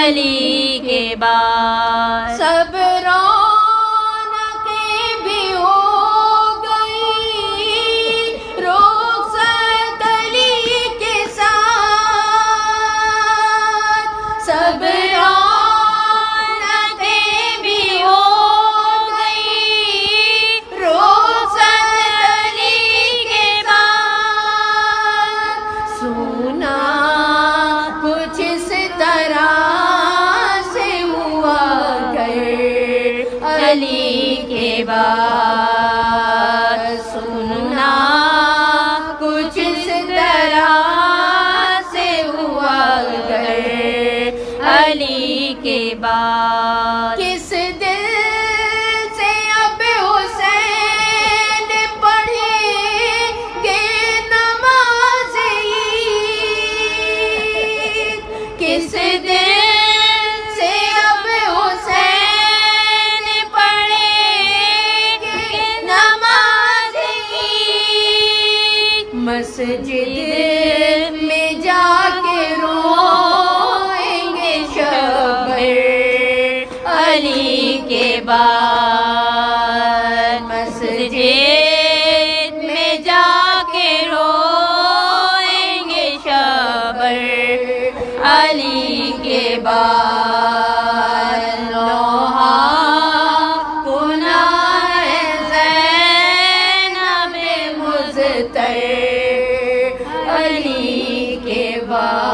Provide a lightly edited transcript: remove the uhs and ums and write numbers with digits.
علی کے بعد سب رونقیں بھی ہو گئی رخصت علی کے ساتھ، سب رونقیں بھی ہو گئی رخصت علی کے ساتھ، سونا کچھ اس طرح سے ہوا علی کے بعد، سننا کچھ اس طرح سے ہوا علی کے بعد، کس دل سے اب حسین پڑھیں گے نماز عید، کس دل سے اب حسین پڑھیں گے نماز عید، مسجد میں جا کے روئیں گے شب علی کے بعد، مسجد میں جا کے روئیں گے شب علی کے بعد، لوحہ کنار زینب مضطر علی کے بعد۔